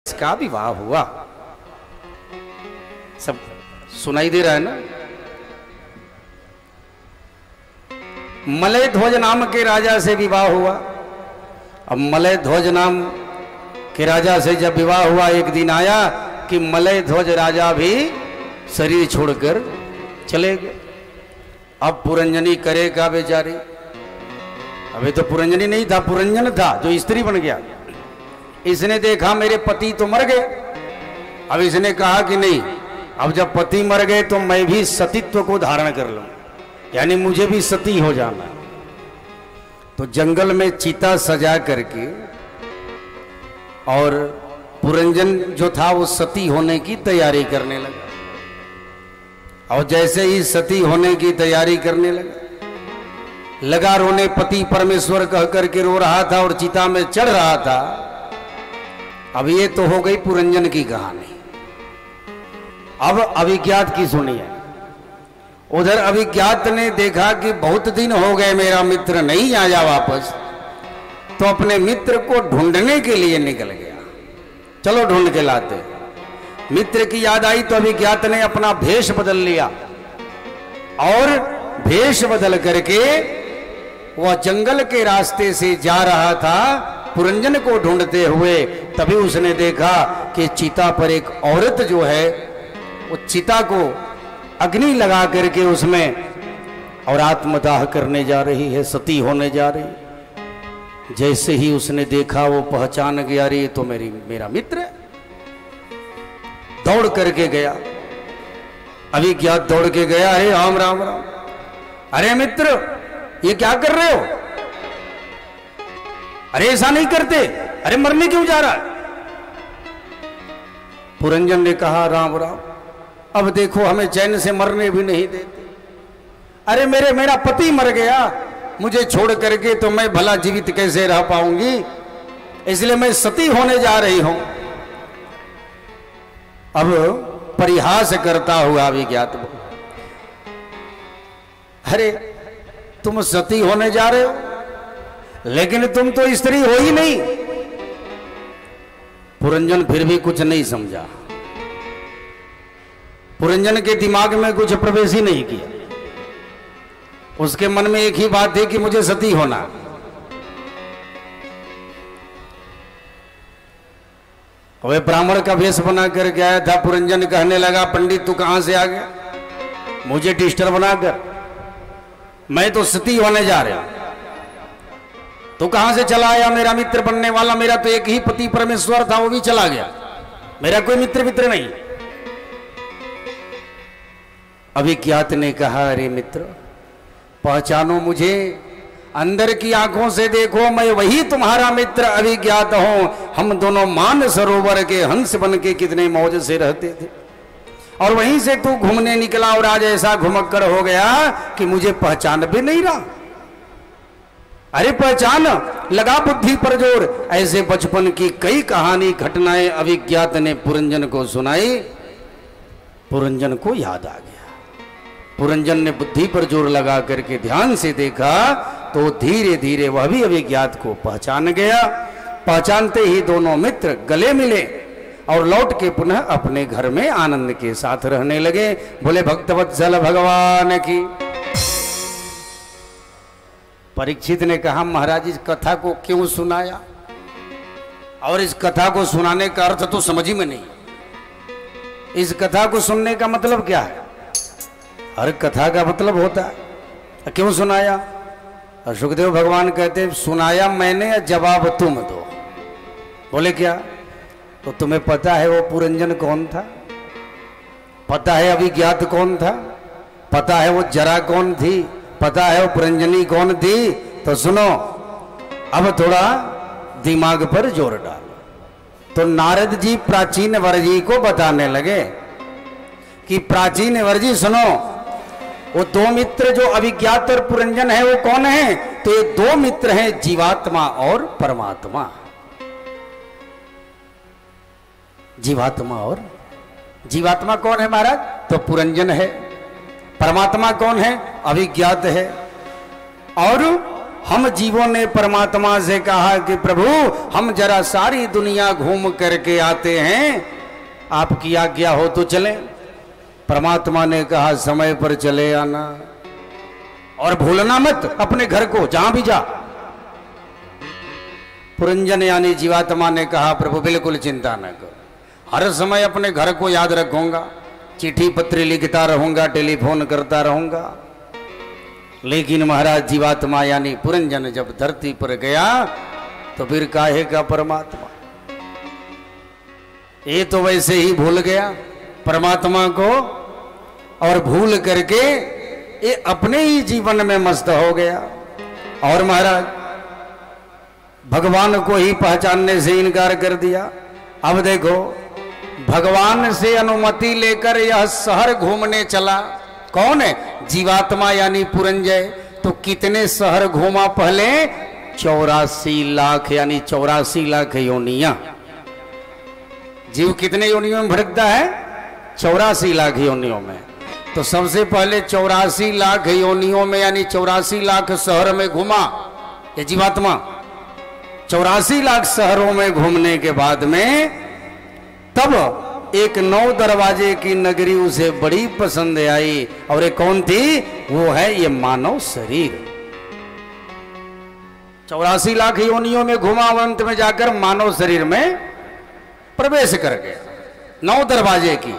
इसका विवाह हुआ। सब सुनाई दे रहा है ना। मलय ध्वज नाम के राजा से विवाह हुआ। अब मलय ध्वज नाम के राजा से जब विवाह हुआ, एक दिन आया कि मलय ध्वज राजा भी शरीर छोड़कर चले गए। अब पुरंजनी करेगा बेचारी। अभी तो पुरंजनी नहीं था, पुरंजन था जो स्त्री बन गया। इसने देखा मेरे पति तो मर गए। अब इसने कहा कि नहीं, अब जब पति मर गए तो मैं भी सतीत्व को धारण कर लूं, यानी मुझे भी सती हो जाना। तो जंगल में चीता सजा करके और पुरंजन जो था वो सती होने की तैयारी करने लगा। और जैसे ही सती होने की तैयारी करने लगा रोने, पति परमेश्वर कह करके रो रहा था और चिता में चढ़ रहा था। अब ये तो हो गई पुरंजन की कहानी। अब अभिज्ञात की सुनिए। उधर अभिज्ञात ने देखा कि बहुत दिन हो गए मेरा मित्र नहीं आया वापस, तो अपने मित्र को ढूंढने के लिए निकल गया। चलो ढूंढ के लाते। मित्र की याद आई तो अभिज्ञात ने अपना भेष बदल लिया और भेष बदल करके वह जंगल के रास्ते से जा रहा था पुरंजन को ढूंढते हुए। तभी उसने देखा कि चिता पर एक औरत जो है वो चिता को अग्नि लगा करके उसमें और आत्मदाह करने जा रही है, सती होने जा रही। जैसे ही उसने देखा वो पहचान गया, रे तो मेरा मित्र है। दौड़ करके गया, अभिज्ञात दौड़ के गया, अरे राम राम राम, अरे मित्र ये क्या कर रहे हो? अरे ऐसा नहीं करते, अरे मरने क्यों जा रहा है? पुरंजन ने कहा राम राम, अब देखो हमें चैन से मरने भी नहीं देते। अरे मेरा पति मर गया, मुझे छोड़ करके तो मैं भला जीवित कैसे रह पाऊंगी, इसलिए मैं सती होने जा रही हूं। अब परिहास करता हुआ अभिज्ञात, अरे तुम सती होने जा रहे हो लेकिन तुम तो स्त्री हो ही नहीं। पुरंजन फिर भी कुछ नहीं समझा। पुरंजन के दिमाग में कुछ प्रवेश ही नहीं किया। उसके मन में एक ही बात थी कि मुझे सती होना। वह ब्राह्मण का वेश बना कर आया था। पुरंजन कहने लगा, पंडित तू कहां से आ गया? मुझे डिस्टर्ब बनाकर, मैं तो सती होने जा रहा हूं। तू कहां से चला आया? मेरा मित्र बनने वाला, मेरा तो एक ही पति परमेश्वर था, वो भी चला गया, मेरा कोई मित्र नहीं। अभिज्ञात ने कहा, अरे मित्र पहचानो मुझे, अंदर की आंखों से देखो, मैं वही तुम्हारा मित्र अभिज्ञात हूं। हम दोनों मान सरोवर के हंस बन के कितने मौज से रहते थे, और वहीं से तू घूमने निकला और आज ऐसा घुमक्कड़ हो गया कि मुझे पहचान भी नहीं रहा। अरे पहचान, लगा बुद्धि पर जोर। ऐसे बचपन की कई कहानी घटनाएं अभिज्ञात ने पुरंजन को सुनाई। पुरंजन को याद आ गया। पुरंजन ने बुद्धि पर जोर लगा करके ध्यान से देखा तो धीरे धीरे वह भी अभिज्ञात को पहचान गया। पहचानते ही दोनों मित्र गले मिले और लौट के पुनः अपने घर में आनंद के साथ रहने लगे। बोले भक्तवत्सल भगवान की। परीक्षित ने कहा, महाराज इस कथा को क्यों सुनाया, और इस कथा को सुनाने का अर्थ तो समझ ही में नहीं। इस कथा को सुनने का मतलब क्या है? हर कथा का मतलब होता है, क्यों सुनाया? और सुखदेव भगवान कहते हैं, सुनाया मैंने या जवाब तुम दो। बोले क्या? तो तुम्हें पता है वो पुरंजन कौन था? पता है अभिज्ञात कौन था? पता है वो जरा कौन थी? पता है वो पुरंजनी कौन थी? तो सुनो, अब थोड़ा दिमाग पर जोर डालो। तो नारद जी प्राचीन वर जी को बताने लगे कि प्राचीन वर जी सुनो, वो दो मित्र जो अभिज्ञात और पुरंजन है वो कौन है? तो ये दो मित्र हैं, जीवात्मा और परमात्मा। जीवात्मा और जीवात्मा कौन है महाराज? तो पुरंजन है। परमात्मा कौन है? अभिज्ञात है। और हम जीवों ने परमात्मा से कहा कि प्रभु हम जरा सारी दुनिया घूम करके आते हैं, आपकी आज्ञा हो तो चलें। परमात्मा ने कहा समय पर चले आना और भूलना मत अपने घर को, जहां भी जा। पुरंजन यानी जीवात्मा ने कहा प्रभु बिल्कुल चिंता न करो, हर समय अपने घर को याद रखूंगा, चिट्ठी पत्री लिखता रहूंगा, टेलीफोन करता रहूंगा। लेकिन महाराज जीवात्मा यानी पुरंजन जब धरती पर गया तो फिर काहे का परमात्मा, ये तो वैसे ही भूल गया परमात्मा को, और भूल करके ये अपने ही जीवन में मस्त हो गया और महाराज भगवान को ही पहचानने से इनकार कर दिया। अब देखो भगवान से अनुमति लेकर यह शहर घूमने चला, कौन है? जीवात्मा यानी पुरंजय। तो कितने शहर घूमा पहले? 84 लाख यानी 84 लाख योनियां। जीव कितने योनियों में भटकता है? 84 लाख योनियों में। तो सबसे पहले 84 लाख योनियों में यानी 84 लाख शहर में घूमा ये जीवात्मा। 84 लाख शहरों में घूमने के बाद में तब एक 9 दरवाजे की नगरी उसे बड़ी पसंद आई, और ये कौन थी? वो है ये मानव शरीर। 84 लाख योनियों में घुमा, अंत में जाकर मानव शरीर में प्रवेश कर गया। 9 दरवाजे की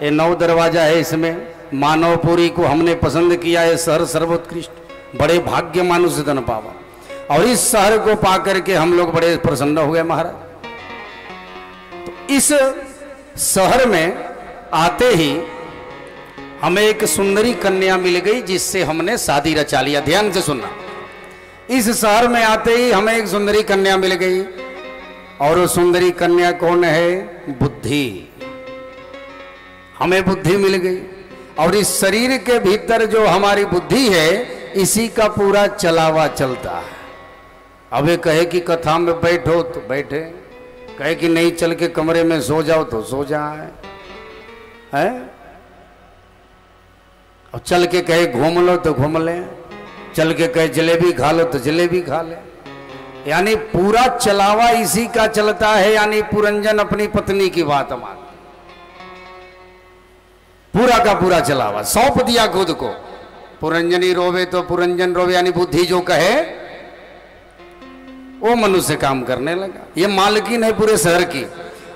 ये 9 दरवाजा है, इसमें मानवपुरी को हमने पसंद किया है, शहर सर्वोत्कृष्ट, बड़े भाग्य मानुष धन पावा, और इस शहर को पाकर के हम लोग बड़े प्रसन्न हो गए महाराज। तो इस शहर में आते ही हमें एक सुंदरी कन्या मिल गई जिससे हमने शादी रचा लिया। ध्यान से सुनना, इस शहर में आते ही हमें एक सुंदरी कन्या मिल गई, और वो सुंदरी कन्या कौन है? बुद्धि। हमें बुद्धि मिल गई, और इस शरीर के भीतर जो हमारी बुद्धि है इसी का पूरा चलावा चलता है। अब ये कहे कि कथा में बैठो तो बैठे, कहे कि नहीं चल के कमरे में सो जाओ तो सो जाए, है? और चल के कहे घूम लो तो घूम ले, चल के कहे जलेबी खा लो तो जलेबी खा ले, यानी पूरा चलावा इसी का चलता है। यानी पुरंजन अपनी पत्नी की बात मान, पूरा का पूरा चलावा सौंप दिया खुद को। पुरंजनी रोवे तो पुरंजन रोवे, यानी बुद्धि जो कहे वो मनुष्य काम करने लगा। ये मालकिन है पूरे शहर की,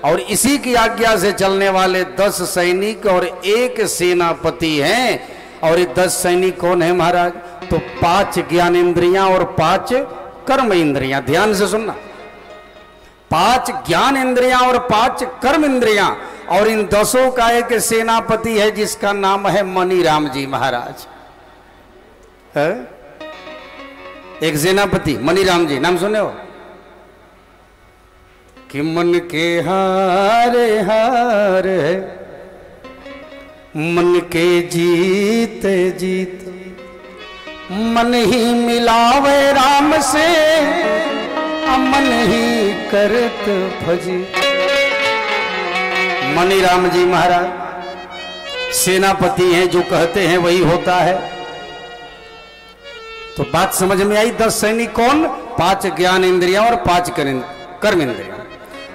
और इसी की आज्ञा से चलने वाले 10 सैनिक और 1 सेनापति हैं। और ये 10 सैनिक कौन है महाराज? तो 5 ज्ञानेंद्रियां और 5 कर्म इंद्रियां। ध्यान से सुनना, 5 ज्ञान इंद्रियां और 5 कर्म इंद्रियां, और इन 10 का एक सेनापति है जिसका नाम है मणिराम जी महाराज। है? एक सेनापति मणिराम जी, नाम सुने हो? कि मन के हारे हार है, मन के जीते जीत, मन ही मिलावे राम से, मन ही करत भजी। मणिराम जी महाराज सेनापति हैं, जो कहते हैं वही होता है। तो बात समझ में आई? 10 सैनिक कौन? 5 ज्ञान इंद्रियां और 5 कर्म इंद्रियां।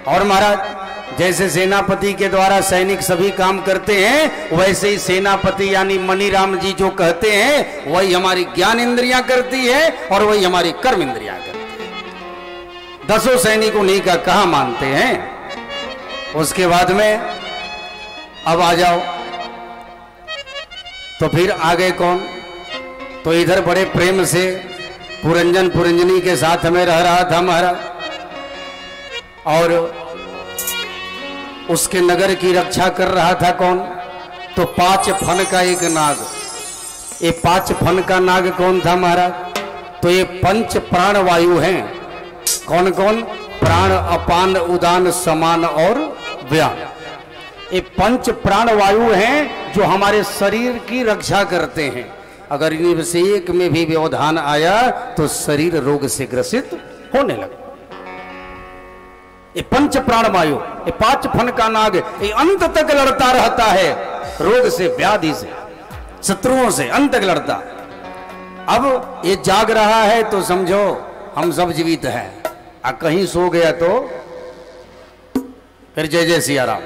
और महाराज जैसे सेनापति के द्वारा सैनिक सभी काम करते हैं, वैसे ही सेनापति यानी मणिराम जी जो कहते हैं वही हमारी ज्ञान इंद्रियां करती है और वही हमारी कर्म इंद्रियां करती है। 10 सैनिक उन्हीं का कहा मानते हैं। उसके बाद में अब आ जाओ, तो फिर आगे कौन? तो इधर बड़े प्रेम से पुरंजन पुरंजनी के साथ में रह रहा था महाराज, और उसके नगर की रक्षा कर रहा था कौन? तो 5 फन का एक नाग। ये 5 फन का नाग कौन था महाराज? तो ये 5 प्राण वायु हैं। कौन कौन? प्राण, अपान, उदान, समान और व्यान। ये 5 प्राण वायु हैं जो हमारे शरीर की रक्षा करते हैं। अगर इनमें से एक में भी व्यवधान आया तो शरीर रोग से ग्रसित होने लगे। ये 5 प्राण वायु, ये 5 फन का नाग, ये अंत तक लड़ता रहता है रोग से, व्याधि से, शत्रुओं से, अंत तक लड़ता। अब ये जाग रहा है तो समझो हम सब जीवित हैं, और कहीं सो गया तो फिर जय जय सिया राम।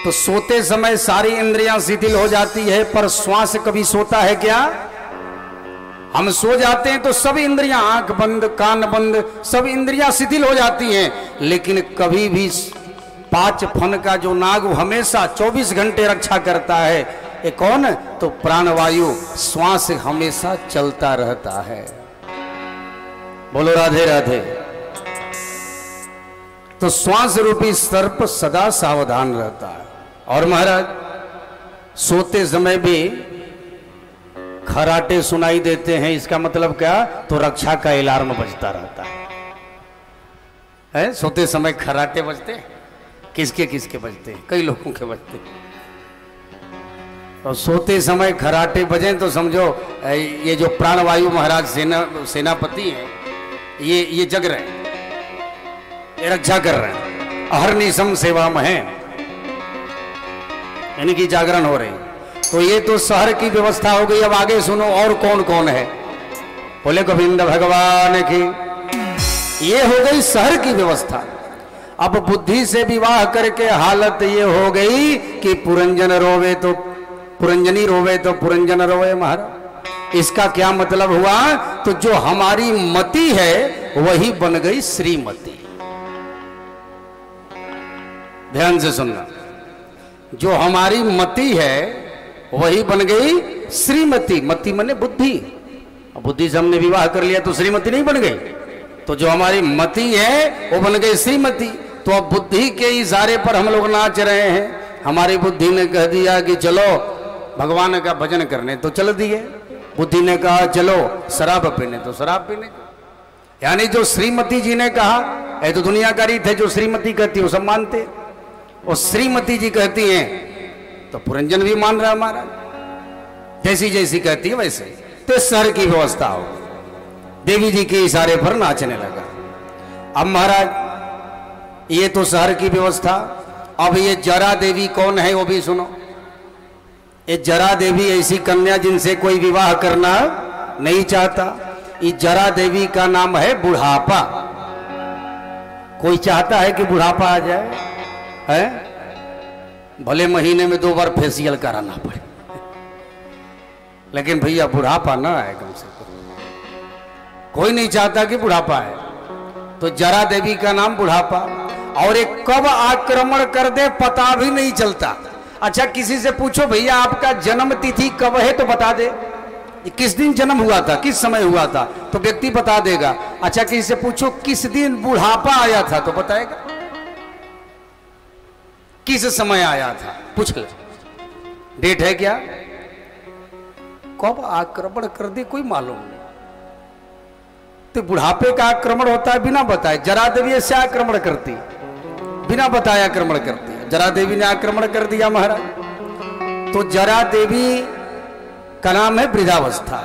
तो सोते समय सारी इंद्रियां शिथिल हो जाती है, पर श्वास कभी सोता है क्या? हम सो जाते हैं तो सब इंद्रियां, आंख बंद कान बंद, सब इंद्रियां शिथिल हो जाती हैं, लेकिन कभी भी 5 फन का जो नाग हमेशा 24 घंटे रक्षा करता है, ये कौन? तो प्राणवायु, श्वास हमेशा चलता रहता है। बोलो राधे राधे। तो श्वास रूपी सर्प सदा सावधान रहता है। और महाराज सोते समय भी खराटे सुनाई देते हैं, इसका मतलब क्या? तो रक्षा का अलार्म बजता रहता है। सोते समय खराटे बजते हैं, किसके किसके बजते हैं? कई लोगों के बजते हैं। और सोते समय खराटे बजे तो समझो ये जो प्राणवायु महाराज सेनापति हैं, ये जग रहे हैं, ये रक्षा कर रहे हैं। अहर्निशम सेवा में है, यानी कि जागरण हो रही। तो ये तो शहर की व्यवस्था हो गई। अब आगे सुनो और कौन कौन है। बोले गोविंद भगवान की। ये हो गई शहर की व्यवस्था। अब बुद्धि से विवाह करके हालत ये हो गई कि पुरंजन रोवे तो पुरंजनी रोवे तो पुरंजन रोवे महाराज। इसका क्या मतलब हुआ? तो जो हमारी मति है वही बन गई श्रीमती। ध्यान से सुनना, जो हमारी मति है वही बन गई श्रीमती। मति माने बुद्धि। बुद्धि से हमने विवाह कर लिया तो श्रीमती नहीं बन गई। तो जो हमारी मति है वो बन गई श्रीमती। तो अब बुद्धि के इशारे पर हम लोग नाच रहे हैं। हमारी बुद्धि ने कह दिया कि चलो भगवान का भजन करने, तो चल दिए। बुद्धि ने कहा चलो शराब पीने, तो शराब पीने। यानी जो श्रीमती जी ने कहा, ये तो दुनिया का रीत है, जो श्रीमती कहती है वो सब मानते। और श्रीमती जी कहती हैं तो पुरंजन भी मान रहा हमारा, जैसी जैसी कहती है वैसे। तो शहर की व्यवस्था हो, देवी जी के इशारे पर नाचने लगा। अब महाराज ये तो शहर की व्यवस्था। अब ये जरा देवी कौन है वो भी सुनो। ये जरा देवी ऐसी कन्या जिनसे कोई विवाह करना नहीं चाहता। ये जरा देवी का नाम है बुढ़ापा। कोई चाहता है कि बुढ़ापा आ जाए? है भले महीने में 2 बार फेशियल कराना पड़े, लेकिन भैया बुढ़ापा ना आए कम से कम। कोई नहीं चाहता कि बुढ़ापा आए। तो जरा देवी का नाम बुढ़ापा। और एक कब आक्रमण कर दे पता भी नहीं चलता। अच्छा किसी से पूछो भैया आपका जन्म तिथि कब है तो बता दे, किस दिन जन्म हुआ था, किस समय हुआ था, तो व्यक्ति बता देगा। अच्छा किसी से पूछो किस दिन बुढ़ापा आया था तो बताएगा, किस समय आया था पूछ ले। डेट है क्या? कब आक्रमण कर दे कोई मालूम नहीं। तो बुढ़ापे का आक्रमण होता है बिना बताए। जरा देवी ऐसे आक्रमण करती, बिना बताए आक्रमण करती। जरा देवी ने आक्रमण कर दिया महाराज। तो जरा देवी का नाम है वृद्धावस्था।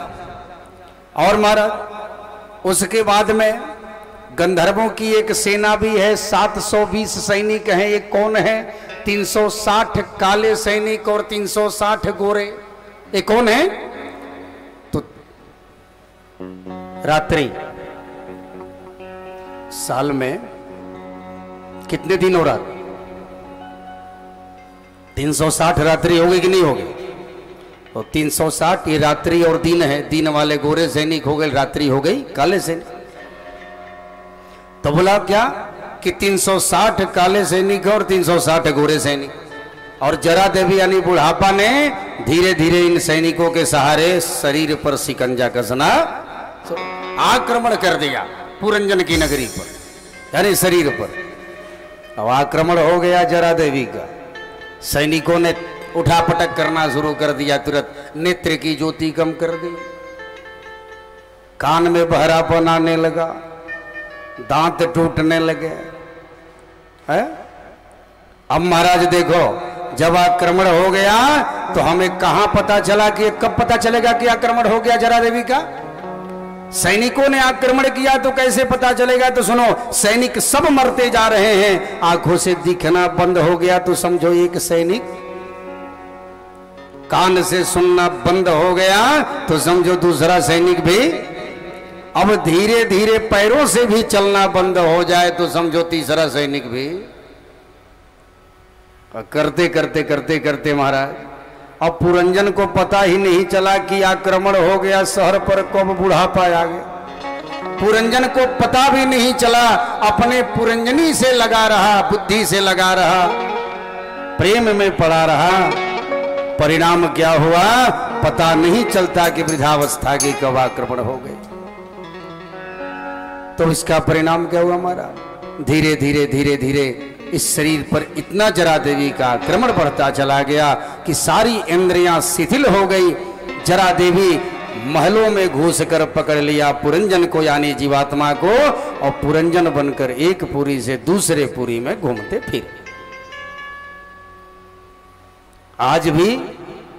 और महाराज उसके बाद में गंधर्वों की एक सेना भी है, 720 सैनिक हैं। ये कौन है? 360 काले सैनिक और 360 गोरे। ये कौन है? तो रात्रि साल में कितने दिन हो रहा? 360 रात्रि हो गई कि नहीं हो गई? तो 360 ये रात्रि और दिन है। दिन वाले गोरे सैनिक हो गए, रात्रि हो गई काले सैनिक। तो बोला क्या कि 360 काले सैनिक और 360 गोरे सैनिक। और जरा देवी यानी बुढ़ापा ने धीरे धीरे इन सैनिकों के सहारे शरीर पर शिकंजा कसना आक्रमण कर दिया पुरंजन की नगरी पर, यानी शरीर पर। अब आक्रमण हो गया जरा देवी का। सैनिकों ने उठापटक करना शुरू कर दिया। तुरंत नेत्र की ज्योति कम कर दी, कान में बहरापन आने लगा, दांत टूटने लगे। है? अब महाराज देखो जब आक्रमण हो गया तो हमें कहां पता चला कि कब पता चलेगा कि आक्रमण हो गया जरा देवी का? सैनिकों ने आक्रमण किया तो कैसे पता चलेगा? तो सुनो, सैनिक सब मरते जा रहे हैं, आंखों से दिखना बंद हो गया तो समझो एक सैनिक कान से सुनना बंद हो गया तो समझो दूसरा सैनिक भी, अब धीरे धीरे पैरों से भी चलना बंद हो जाए तो समझो तीसरा सैनिक भी। करते करते करते करते महाराज अब पुरंजन को पता ही नहीं चला कि आक्रमण हो गया शहर पर, कब बुढ़ापा आ गया। पुरंजन को पता भी नहीं चला, अपने पुरंजनी से लगा रहा, बुद्धि से लगा रहा, प्रेम में पड़ा रहा। परिणाम क्या हुआ पता नहीं चलता कि वृद्धावस्था की कब आक्रमण हो गई। तो इसका परिणाम क्या हुआ हमारा, धीरे धीरे धीरे धीरे इस शरीर पर इतना जरा देवी का आक्रमण बढ़ता चला गया कि सारी इंद्रियां शिथिल हो गई। जरा देवी महलों में घुसकर पकड़ लिया पुरंजन को, यानी जीवात्मा को, और पुरंजन बनकर एक पुरी से दूसरे पुरी में घूमते फिर। आज भी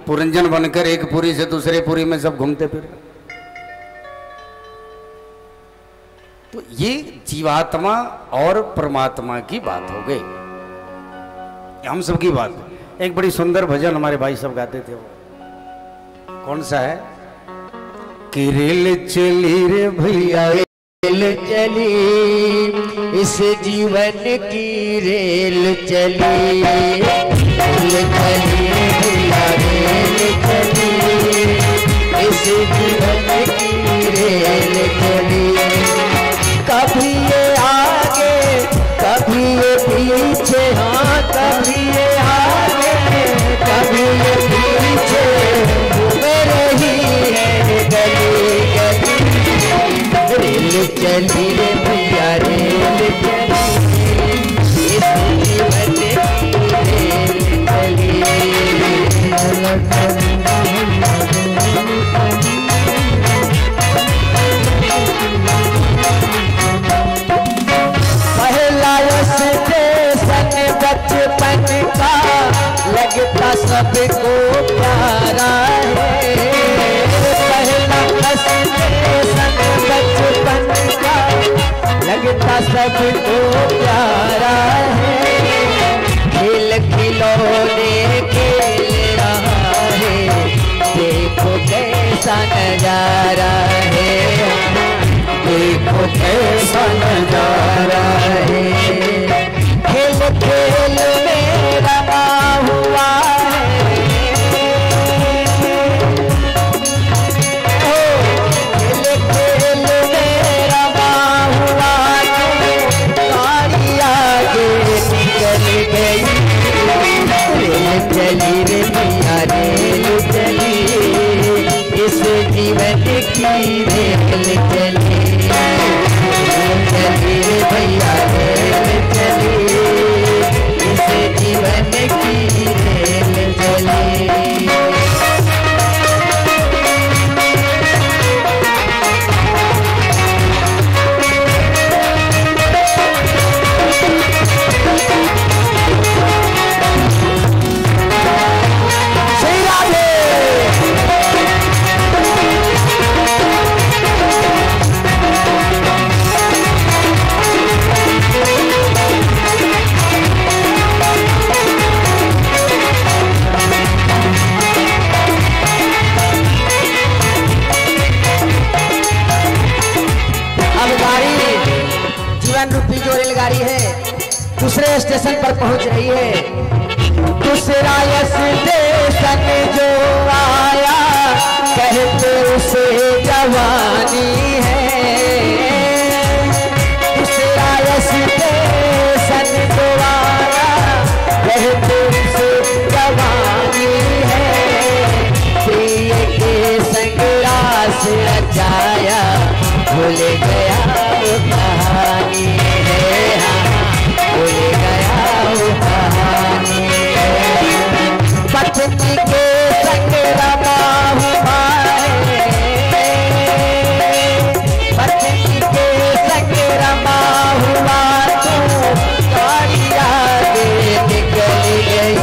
पुरंजन बनकर एक पुरी से दूसरे पुरी में सब घूमते फिर। तो ये जीवात्मा और परमात्मा की बात हो गई, हम सब की बात। एक बड़ी सुंदर भजन हमारे भाई सब गाते थे, वो कौन सा है कि रेल चली रे भैया रेल चली, इस जीवन की रेल चली, रेल चली भैया रेल चली, इस जीवन की रेल चली। कभी ये आगे कभी ये पीछे, हाँ कभी ये आगे कभी ये पीछे, घूम रही है गली गली। रेल चली रे भैया रेल चली, इस जीवन की रेल चली। बचपन का लगता सबको प्यारा है, पहला स्टेशन बचपन का लगता सबको प्यारा है। खेल खिलौने खेल रहा है, देखो कैसा नजारा है, देखो कैसा नजारा है। खेल खेल में रंगा हुआ है, खेल खेल में रंगा हुआ है, गाड़ी आगे निकल गई। रेल चली रे भैया रेल चली, इस जीवन की रेल चली, रेल चली रे भैया रेल चली, जीवन की रेल चली। रूपी जो रेलगाड़ी है दूसरे स्टेशन पर पहुंच रही है। दूसरा स्टेशन जो आया कहते उसे जवानी है, दूसरा स्टेशन जो आया कहते उसे जवानी है। प्रिय के संगरास रचाया भूल गया वो कहानी है, भूल गया वो कहानी है। पत्नी के संग रमा हुआ है, पत्नी के संग रमा हुआ तो गाड़ी आगे निकल गई।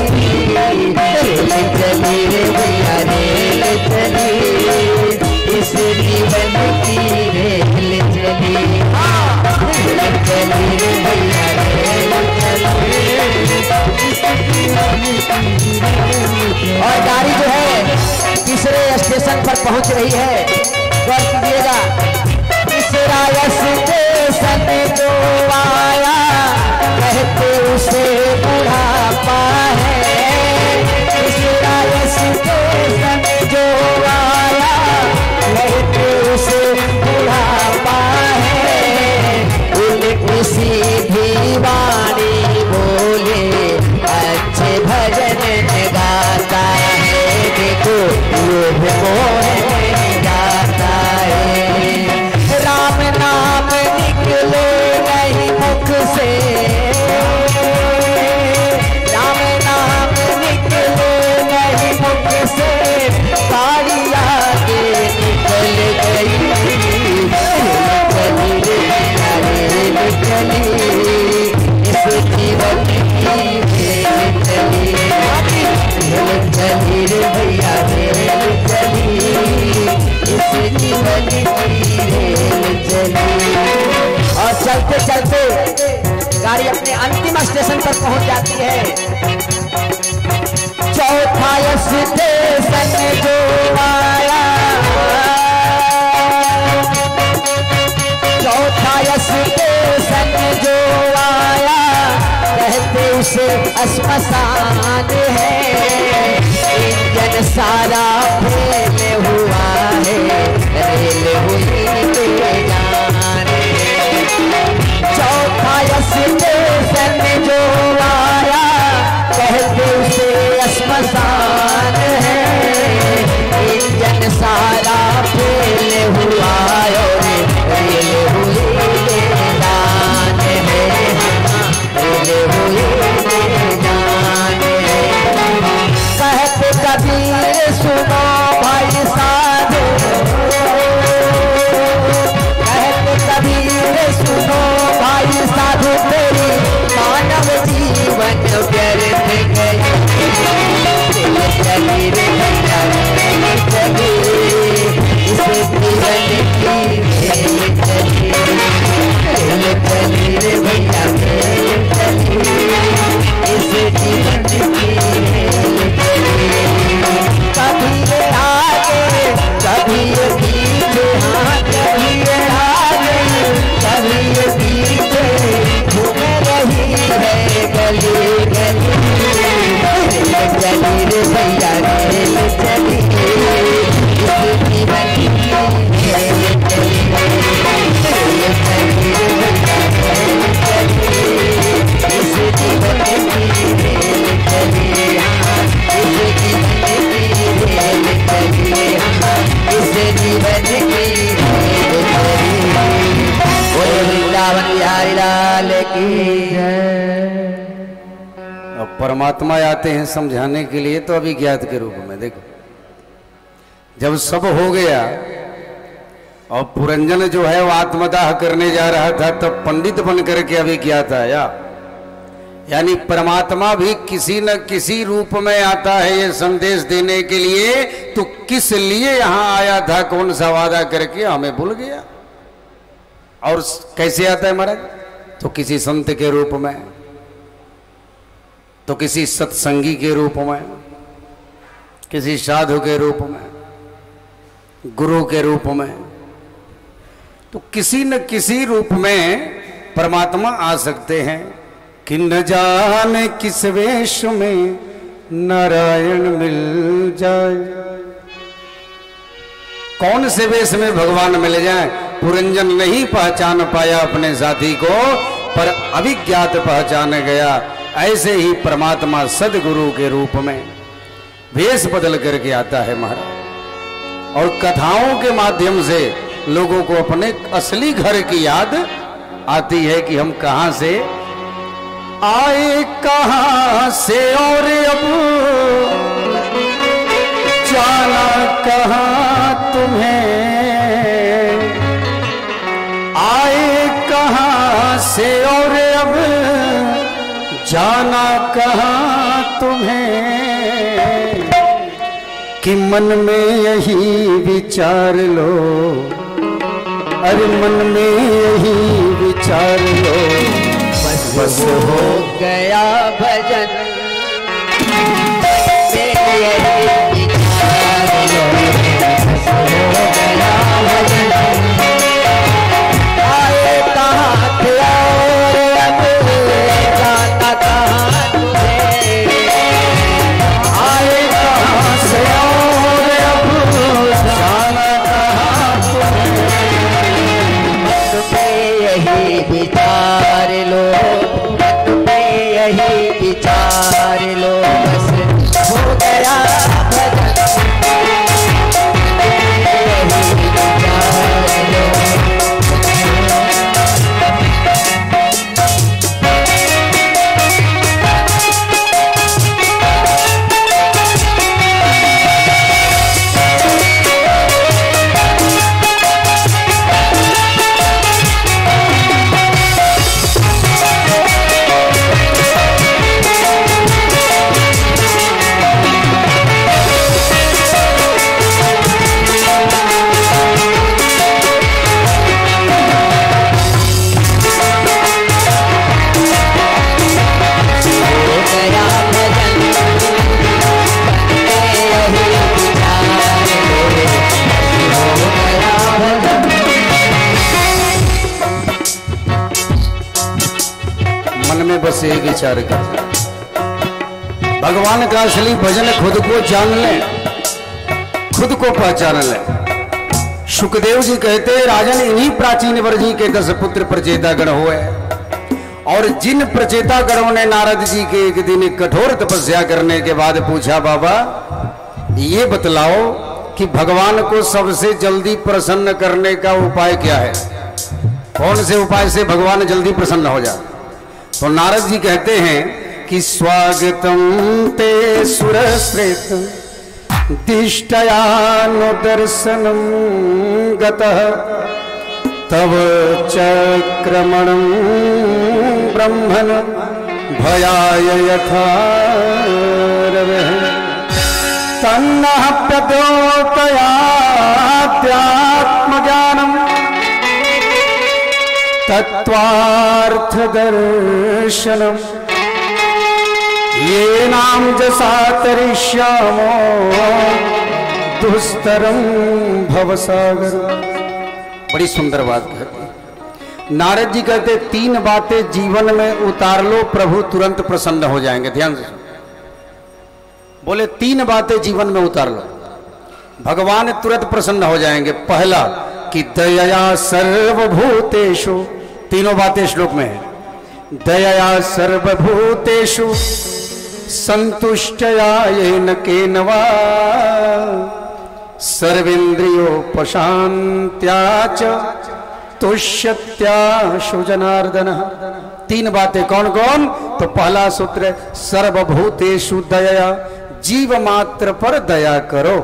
रेल चली रे भैया रेल चली, इस जीवन की रेल चली। स्टेशन पर पहुंच रही है। गौर कीजिएगा, इस राय स्टेशन जो आया कहते उसे बुढ़ापा है। इस राय स्टेशन जो आया कहते उसे बुढ़ापा है। उल्टी सीधी वाणी बोले अच्छे भजन गाता है। देखो ये मोहन गाता है। राम नाम निकले नहीं मुख से, राम नाम निकले नहीं मुख से, तारी आगे निकल गई। निकली इस जीवन की चली, चली रे भैया रेल चली, इस जीवन की रेल चली। और चलते चलते गाड़ी अपने अंतिम स्टेशन पर पहुंच जाती है। चौथा स्टेशन जो आया, चौथा स्टेशन जो आया कहते उसे श्मशान है। इंजन सारा फेल हुआ है, रेल हुई जाने। चौथा स्टेशन जो आया कहते उसे श्मशान है। इंजन सारा फेल हुआ और रेल हुई जाने है, रेल हुई जाने। कहते कबीर सुनो भाई साधु, कहते कबीर सुनो भाई साधु, तेरी मानव जीवन व्यर्थ गई। चली रे भैया चली, इस जीवन की चली, चली रे भैया चली, इस जीवन की चली। कभी ये आगे कभी ये पीछे, हाँ कभी ये आगे कभी ये पीछे, घूम रही है गली गली। चली रे भैया रेल चली, इस जीवन की रेल चली, चली रे भैया रेल चली, इस जीवन की रेल चली, इस जीवन की रेल चली, इस जीवन की रेल चली। बोले वृंदावन बिहारी लाल की जय। अब परमात्मा आते हैं समझाने के लिए तो अभिज्ञात के रूप में। देखो, जब सब हो गया और पुरंजन जो है वो आत्मदाह करने जा रहा था, तब पंडित बन करके अभिज्ञात आया। यानी परमात्मा भी किसी न किसी रूप में आता है ये संदेश देने के लिए। तो किस लिए यहाँ आया था, कौन सा वादा करके, हमें भूल गया। और कैसे आता है महाराज? तो किसी संत के रूप में, तो किसी सत्संगी के रूप में, किसी साधु के रूप में, गुरु के रूप में। तो किसी न किसी रूप में परमात्मा आ सकते हैं। कि न जाने किस वेश में नारायण मिल जाए। कौन से वेश में भगवान मिल जाए? पुरंजन नहीं पहचान पाया अपने साथी को, पर अभिज्ञात पहचान गया। ऐसे ही परमात्मा सदगुरु के रूप में वेश बदल करके आता है महाराज। और कथाओं के माध्यम से लोगों को अपने असली घर की याद आती है कि हम कहां से आए, कहां से और अब जाना कहां तुम्हें। आए कहां से और अब जाना कहां तुम्हें। कि मन में यही विचार लो, अरे मन में यही विचार लो, बस हो गया भजन में यही विचार लो। विचार लो बस हो गया भजन बस एक विचार कर, भगवान का असली भजन खुद को जान ले, खुद को पहचान ले। सुखदेव जी कहते राजन इन्हीं प्राचीन वर्जी के 10 पुत्र प्रचेतागण हुए, और जिन प्रचेतागणों ने नारद जी के एक दिन कठोर तपस्या करने के बाद पूछा बाबा ये बतलाओ कि भगवान को सबसे जल्दी प्रसन्न करने का उपाय क्या है, कौन से उपाय से भगवान जल्दी प्रसन्न हो जाए। तो नारद जी कहते हैं कि स्वागतम ते सुरश्रेष्ठ दिष्टयानुदर्शनम गतः तव चक्रमणं ब्रह्मन् भयाय यथा रविः तन्नः प्रद्योतयात्मज्ञानम् तत्त्वार्थदर्शनम् येनां जसा तरिष्यामो दुस्तरं भवसागर। बड़ी सुंदर बात कहते हैं नारद जी, कहते 3 बातें जीवन में उतार लो प्रभु तुरंत प्रसन्न हो जाएंगे। ध्यान से बोले 3 बातें जीवन में उतार लो भगवान तुरंत प्रसन्न हो जाएंगे। पहला कि दयया सर्वभूतेषु, तीनों बातें श्लोक में है। दयया सर्वभूतेषु संतुष्टया येन केनवा सर्वेन्द्रियोपशान्त्या च तुष्यत्याशु जनार्दन। 3 बातें कौन कौन? तो पहला सूत्र सर्वभूतेषु दयया, जीव मात्र पर दया करो,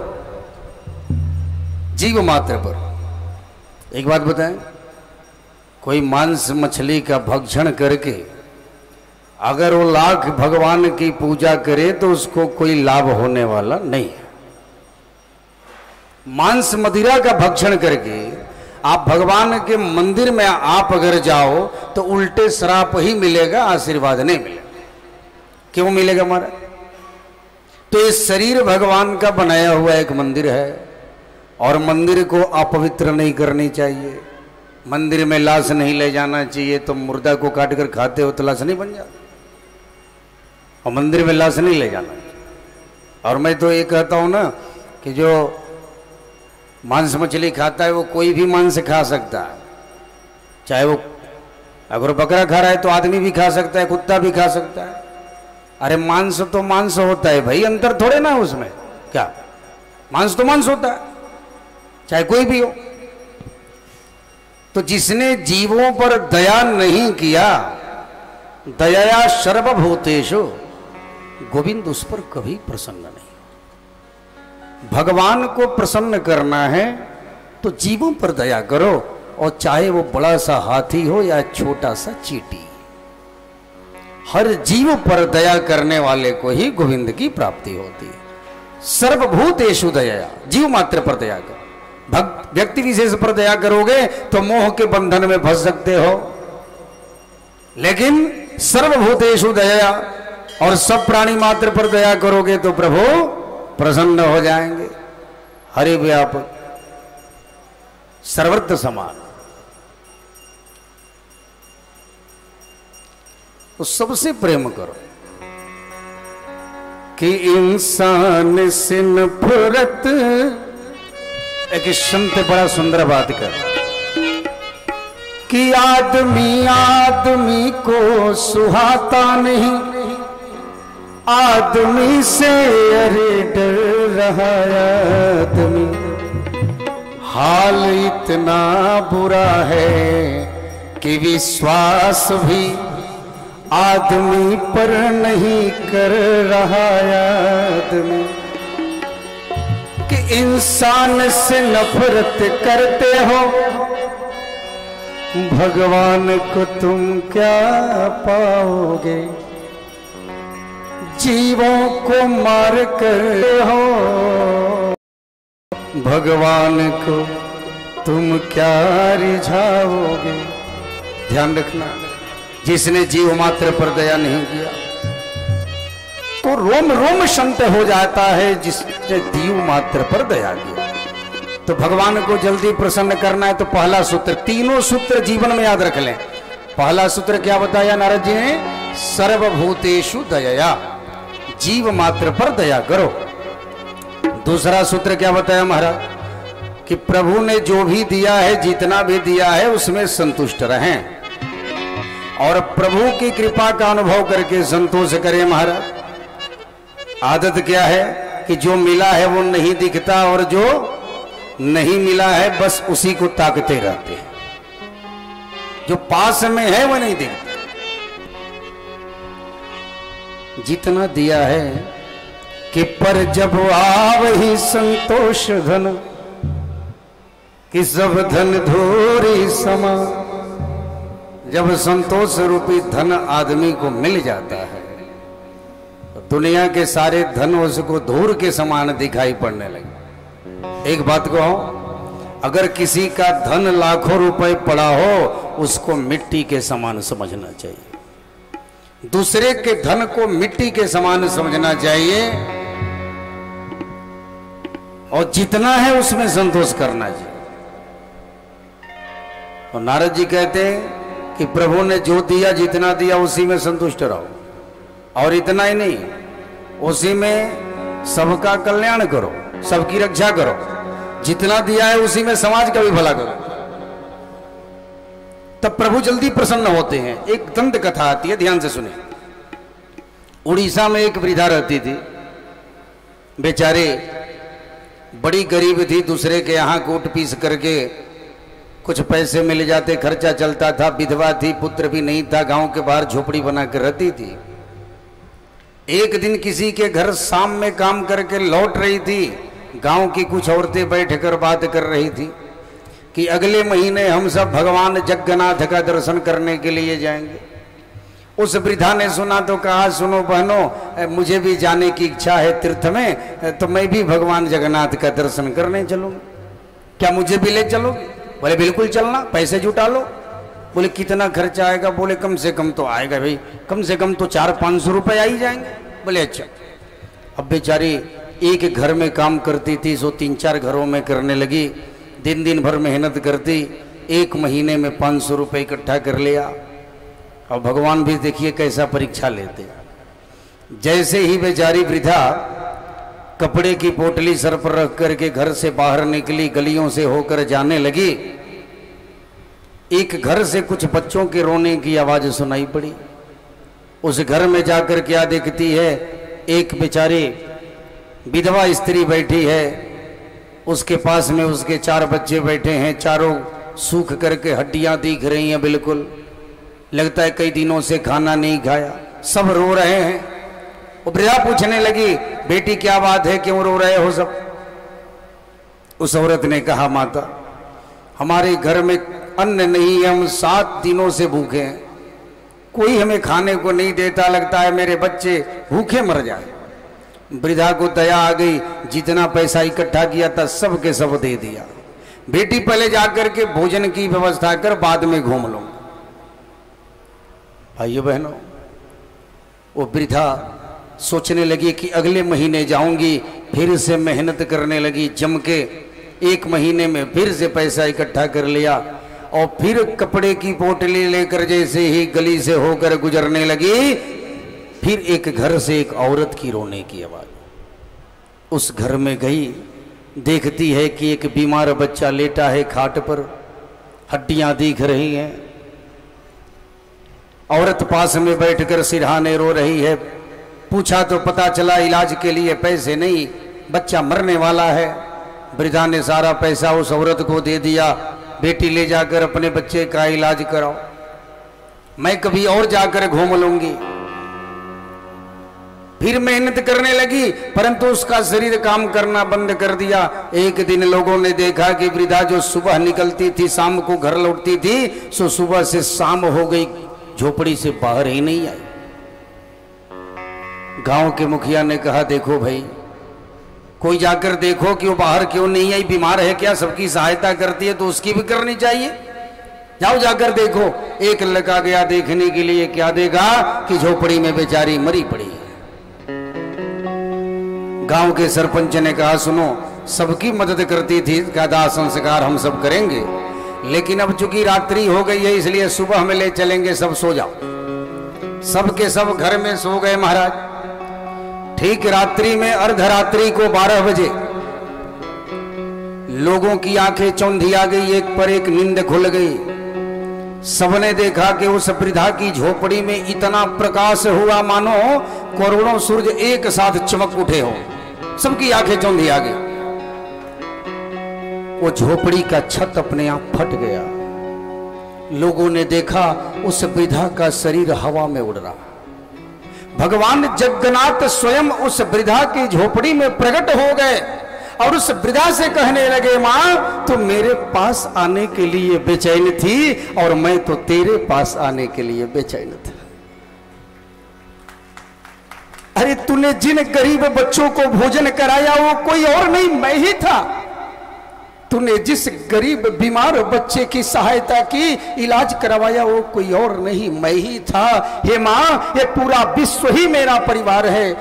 जीव मात्र पर। एक बात बताएं, कोई मांस मछली का भक्षण करके अगर वो लाख भगवान की पूजा करे तो उसको कोई लाभ होने वाला नहीं है। मांस मदिरा का भक्षण करके आप भगवान के मंदिर में आप अगर जाओ तो उल्टे श्राप ही मिलेगा, आशीर्वाद नहीं मिलेगा। क्यों मिलेगा हमारा? तो ये शरीर भगवान का बनाया हुआ एक मंदिर है और मंदिर को अपवित्र नहीं करनी चाहिए। मंदिर में लाश नहीं ले जाना चाहिए। तो मुर्दा को काट कर खाते हो तो लाश नहीं बन जाता, और मंदिर में लाश नहीं ले जाना चाहिए। और मैं तो ये कहता हूं ना कि जो मांस मछली खाता है वो कोई भी मांस खा सकता है, चाहे वो अगर बकरा खा रहा है तो आदमी भी खा सकता है, कुत्ता भी खा सकता है। अरे मांस तो मांस होता है भाई, अंतर थोड़े ना उसमें। क्या मांस तो मांस होता है, चाहे कोई भी हो। तो जिसने जीवों पर दया नहीं किया, दया सर्वभूतेषु, गोविंद उस पर कभी प्रसन्न नहीं। भगवान को प्रसन्न करना है तो जीवों पर दया करो, और चाहे वो बड़ा सा हाथी हो या छोटा सा चींटी, हर जीव पर दया करने वाले को ही गोविंद की प्राप्ति होती है। सर्वभूतेषु दया, जीव मात्र पर दया करो। व्यक्ति विशेष पर दया करोगे तो मोह के बंधन में फंस सकते हो, लेकिन सर्वभूतेषु दया और सब प्राणी मात्र पर दया करोगे तो प्रभु प्रसन्न हो जाएंगे। हरि व्यापक सर्वत्र समान। तो सबसे प्रेम करो कि इंसान से नफरत। एक संत बड़ा सुंदर बात कर कि आदमी आदमी को सुहाता नहीं, आदमी से अरे डर रहा आदमी, हाल इतना बुरा है कि विश्वास भी आदमी पर नहीं कर रहा आदमी। कि इंसान से नफरत करते हो, भगवान को तुम क्या पाओगे। जीवों को मार कर हो, भगवान को तुम क्या रिझाओगे। ध्यान रखना, जिसने जीव मात्र पर दया नहीं किया तो रोम रोम संत हो जाता है, जिसने जीव मात्र पर दया किया। तो भगवान को जल्दी प्रसन्न करना है तो पहला सूत्र, तीनों सूत्र जीवन में याद रख लें। पहला सूत्र क्या बताया नारद जी ने? सर्वभूतेषु दयया, जीव मात्र पर दया करो। दूसरा सूत्र क्या बताया महाराज? कि प्रभु ने जो भी दिया है, जितना भी दिया है, उसमें संतुष्ट रहें और प्रभु की कृपा का अनुभव करके संतोष करें। महाराज आदत क्या है कि जो मिला है वो नहीं दिखता और जो नहीं मिला है बस उसी को ताकते रहते हैं। जो पास में है वो नहीं दिखता। जितना दिया है कि पर जब आवहि संतोष धन, कि सब धन धूरी समा। जब संतोष रूपी धन आदमी को मिल जाता है तो दुनिया के सारे धन उसको धूर के समान दिखाई पड़ने लगे। एक बात को, अगर किसी का धन लाखों रुपए पड़ा हो, उसको मिट्टी के समान समझना चाहिए। दूसरे के धन को मिट्टी के समान समझना चाहिए और जितना है उसमें संतोष करना चाहिए। और नारद जी कहते हैं कि प्रभु ने जो दिया, जितना दिया, उसी में संतुष्ट रहो। और इतना ही नहीं, उसी में सबका कल्याण करो, सबकी रक्षा करो। जितना दिया है उसी में समाज का भी भला करो, तब प्रभु जल्दी प्रसन्न होते हैं। एक दंत कथा आती है, ध्यान से सुने। उड़ीसा में एक वृद्धा रहती थी, बेचारे बड़ी गरीब थी। दूसरे के यहाँ कूट पीस करके कुछ पैसे मिल जाते, खर्चा चलता था। विधवा थी, पुत्र भी नहीं था, गांव के बाहर झोपड़ी बनाकर रहती थी। एक दिन किसी के घर शाम में काम करके लौट रही थी। गांव की कुछ औरतें बैठकर बात कर रही थी कि अगले महीने हम सब भगवान जगन्नाथ का दर्शन करने के लिए जाएंगे। उस वृद्धा ने सुना तो कहा, सुनो बहनों, मुझे भी जाने की इच्छा है तीर्थ में, तो मैं भी भगवान जगन्नाथ का दर्शन करने चलूंगी, क्या मुझे भी ले चलोगे? बोले बिल्कुल चलना, पैसे जुटा लो। बोले कितना खर्चा आएगा? बोले कम से कम तो आएगा भाई, कम से कम तो 400-500 रुपए आ ही जाएंगे। बोले अच्छा। अब बेचारी एक घर में काम करती थी, सो 3-4 घरों में करने लगी। दिन दिन भर मेहनत करती, 1 महीने में 500 रुपये इकट्ठा कर लिया। और भगवान भी देखिए कैसा परीक्षा लेते। जैसे ही बेचारी वृद्धा कपड़े की पोटली सर पर रख करके घर से बाहर निकली, गलियों से होकर जाने लगी, एक घर से कुछ बच्चों के रोने की आवाज सुनाई पड़ी। उस घर में जाकर क्या देखती है, एक बेचारी विधवा स्त्री बैठी है, उसके पास में उसके 4 बच्चे बैठे हैं। चारों सूख करके हड्डियां दिख रही हैं, बिल्कुल लगता है कई दिनों से खाना नहीं खाया। सब रो रहे हैं। वो वृद्धा पूछने लगी, बेटी क्या बात है, क्यों रो रहे हो सब? उस औरत ने कहा, माता हमारे घर में अन्न नहीं है, हम 7 दिनों से भूखे हैं, कोई हमें खाने को नहीं देता, लगता है मेरे बच्चे भूखे मर जाए। वृद्धा को दया आ गई, जितना पैसा इकट्ठा किया था सब के सब दे दिया। बेटी पहले जाकर के भोजन की व्यवस्था कर, बाद में घूम लूंगा। भाइयों बहनों, वो वृद्धा सोचने लगी कि अगले महीने जाऊंगी, फिर से मेहनत करने लगी जम के। 1 महीने में फिर से पैसा इकट्ठा कर लिया और फिर कपड़े की पोटली लेकर जैसे ही गली से होकर गुजरने लगी, फिर एक घर से एक औरत की रोने की आवाज। उस घर में गई, देखती है कि एक बीमार बच्चा लेटा है खाट पर, हड्डियां दिख रही हैं। औरत पास में बैठकर सिरहाने रो रही है, पूछा तो पता चला इलाज के लिए पैसे नहीं, बच्चा मरने वाला है। वृद्धा ने सारा पैसा उस औरत को दे दिया, बेटी ले जाकर अपने बच्चे का इलाज कराओ, मैं कभी और जाकर घूम लूंगी। फिर मेहनत करने लगी, परंतु उसका शरीर काम करना बंद कर दिया। एक दिन लोगों ने देखा कि वृद्धा जो सुबह निकलती थी शाम को घर लौटती थी, सो सुबह से शाम हो गई, झोपड़ी से बाहर ही नहीं आई। गांव के मुखिया ने कहा, देखो भाई, कोई जाकर देखो कि वो बाहर क्यों नहीं आई, बीमार है क्या? सबकी सहायता करती है तो उसकी भी करनी चाहिए, जाओ जाकर देखो। एक लड़का गया देखने के लिए, क्या देखा कि झोपड़ी में बेचारी मरी पड़ी है। गांव के सरपंच ने कहा, सुनो, सबकी मदद करती थी, क्या दाह संस्कार हम सब करेंगे, लेकिन अब चूंकि रात्रि हो गई है इसलिए सुबह में ले चलेंगे, सब सो जाओ। सब के सब घर में सो गए महाराज। ठीक रात्रि में अर्धरात्रि को 12 बजे लोगों की आंखें चौंधी आ गई, एक पर एक नींद खुल गई। सबने देखा कि उस वृद्धा की झोपड़ी में इतना प्रकाश हुआ मानो करोड़ों सूरज एक साथ चमक उठे हो। सबकी आंखें चौंधी आ गई। वो झोपड़ी का छत अपने आप फट गया। लोगों ने देखा उस वृद्धा का शरीर हवा में उड़ रहा। भगवान जगन्नाथ स्वयं उस वृद्धा की झोपड़ी में प्रकट हो गए और उस वृद्धा से कहने लगे, मां तू मेरे पास आने के लिए बेचैन थी और मैं तो तेरे पास आने के लिए बेचैन था। अरे तूने जिन गरीब बच्चों को भोजन कराया वो कोई और नहीं, मैं ही था। तूने जिस गरीब बीमार बच्चे की सहायता की, इलाज करवाया, वो कोई और नहीं, मैं ही था। हे मां, ये पूरा विश्व ही मेरा परिवार है।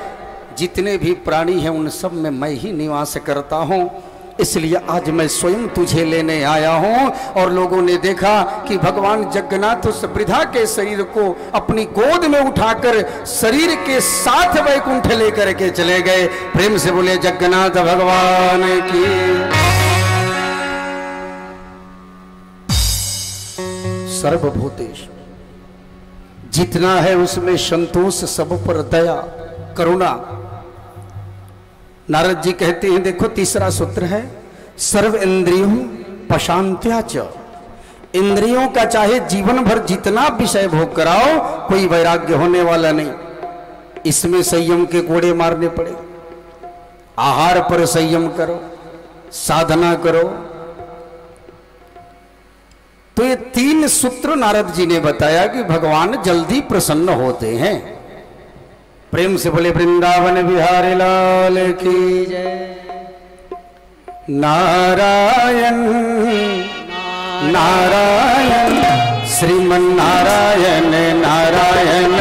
जितने भी प्राणी हैं उन सब में मैं ही निवास करता हूं, इसलिए आज मैं स्वयं तुझे लेने आया हूं। और लोगों ने देखा कि भगवान जगन्नाथ उस वृद्धा के शरीर को अपनी गोद में उठाकर शरीर के साथ वैकुंठ लेकर के चले गए। प्रेम से बोले जगन्नाथ भगवान की। सर्वभूतेश जितना है उसमें संतोष, सब पर दया, करुणा। नारद जी कहते हैं, देखो तीसरा सूत्र है, सर्व इंद्रियों पशांत्या च। इंद्रियों का चाहे जीवन भर जितना विषय भोग कराओ, कोई वैराग्य होने वाला नहीं। इसमें संयम के कोड़े मारने पड़े। आहार पर संयम करो, साधना करो। तो ये 3 सूत्र नारद जी ने बताया कि भगवान जल्दी प्रसन्न होते हैं। प्रेम से बोले वृंदावन बिहारी लाल की जय। नारायण नारायण श्रीमन नारायण नारायण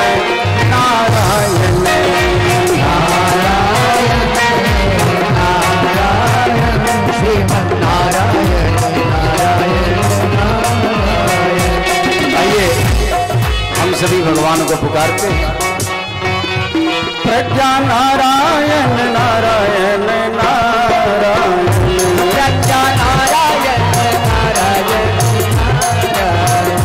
नारायण नारायण नारायण श्रीमन नारायण नारायण नारायण। आइए हम सभी भगवान को पुकारते हैं। प्रज्ञा नारायण नारायण नारायण प्रज्ञा नारायण नारायण नारायण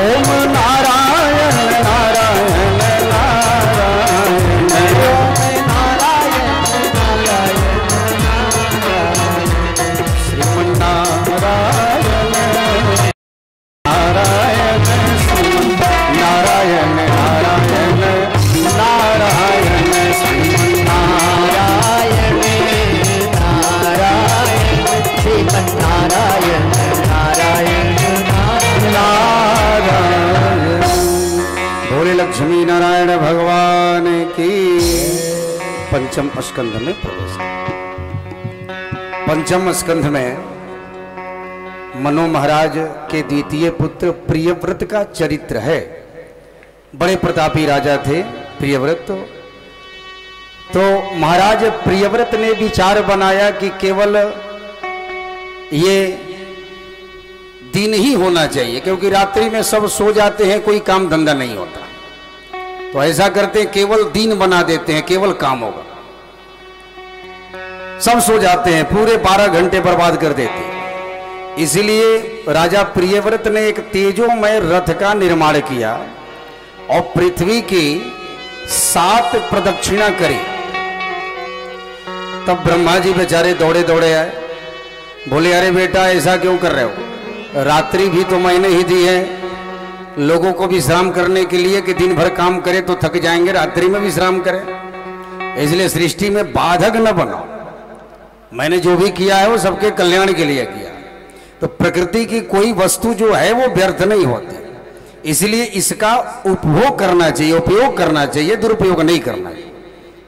ओम नारायण नारायण नारायण ओम नारायण नारायण नारायण श्रीमन नारायण नारायण श्रीमन नारायण नारायण नारायण श्रीमन नारायण नारायण श्रीमन नारायण नारायण नारायण। भोले लक्ष्मी नारायण भगवान की। पंचम स्कंध में प्रवेश। पंचम स्कंध में मनु महाराज के द्वितीय पुत्र प्रियव्रत का चरित्र है। बड़े प्रतापी राजा थे प्रियव्रत। तो महाराज प्रियव्रत ने विचार बनाया कि केवल ये दिन ही होना चाहिए, क्योंकि रात्रि में सब सो जाते हैं, कोई काम धंधा नहीं होता। तो ऐसा करते हैं केवल दिन बना देते हैं, केवल काम होगा। सब सो जाते हैं, पूरे 12 घंटे बर्बाद कर देते हैं। इसीलिए राजा प्रियव्रत ने एक तेजोमय रथ का निर्माण किया और पृथ्वी की 7 प्रदक्षिणा करी। तब ब्रह्मा जी बेचारे दौड़े दौड़े आए, बोले अरे बेटा ऐसा क्यों कर रहे हो, रात्रि भी तो मैंने ही दी है लोगों को विश्राम करने के लिए कि दिन भर काम करे तो थक जाएंगे, रात्रि में विश्राम करें, इसलिए सृष्टि में बाधक न बनो। मैंने जो भी किया है वो सबके कल्याण के लिए किया। तो प्रकृति की कोई वस्तु जो है वो व्यर्थ नहीं होती, इसलिए इसका उपभोग करना चाहिए, उपयोग करना चाहिए, दुरुपयोग नहीं करना चाहिए।